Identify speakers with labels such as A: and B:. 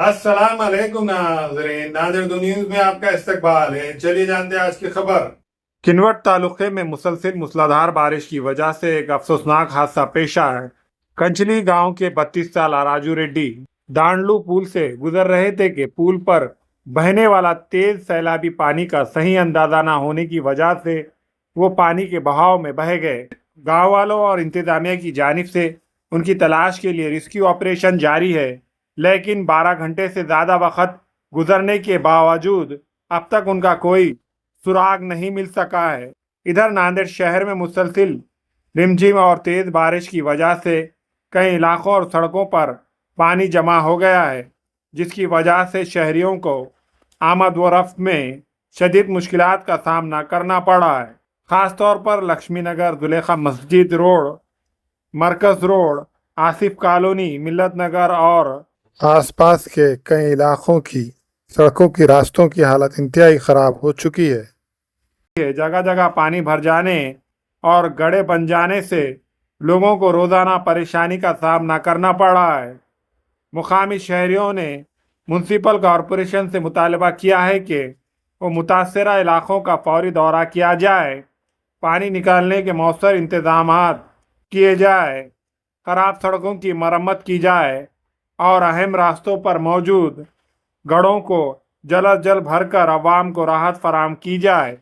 A: अस्सलाम वालेकुम नाज़रीन, नाज़र दो न्यूज़ में आपका इस्तकबाल है। चलिए जानते हैं आज की खबर। किनवट तालुके में मुसलसिल मूसलाधार बारिश की वजह से एक अफसोसनाक हादसा पेश आया है। कंचली गांव के 32 साल राजू रेड्डी दांडलू पुल से गुजर रहे थे कि पुल पर बहने वाला तेज सैलाबी पानी का सही अंदाजा न होने की वजह से वो पानी के बहाव में बह गए। गांव वालों और इंतजामिया की जानिब से उनकी तलाश के लिए रेस्क्यू ऑपरेशन जारी है, लेकिन 12 घंटे से ज़्यादा वक्त गुजरने के बावजूद अब तक उनका कोई सुराग नहीं मिल सका है। इधर नांदेड़ शहर में मुसलसिल रिमझिम और तेज़ बारिश की वजह से कई इलाकों और सड़कों पर पानी जमा हो गया है, जिसकी वजह से शहरियों को आमद व रफ्त में शदीद मुश्किलात का सामना करना पड़ा है। ख़ास तौर पर लक्ष्मी नगर, जुलेखा मस्जिद रोड, मरकज रोड, आसिफ कॉलोनी, मिल्लत नगर और आसपास के कई इलाकों की सड़कों की रास्तों की हालत इंतहाई ख़राब हो चुकी है। जगह जगह पानी भर जाने और गड्ढे बन जाने से लोगों को रोज़ाना परेशानी का सामना करना पड़ा है। मुकामी शहरियों ने म्यूनसिपल कॉरपोरेशन से मुतालबा किया है कि वो मुतासरा इलाकों का फौरी दौरा किया जाए, पानी निकालने के मौसर इंतजामात किए जाए, खराब सड़कों की मरम्मत की जाए और अहम रास्तों पर मौजूद गड्ढों को जल्द अज जल्द भरकर अवाम को राहत फराहम की जाए।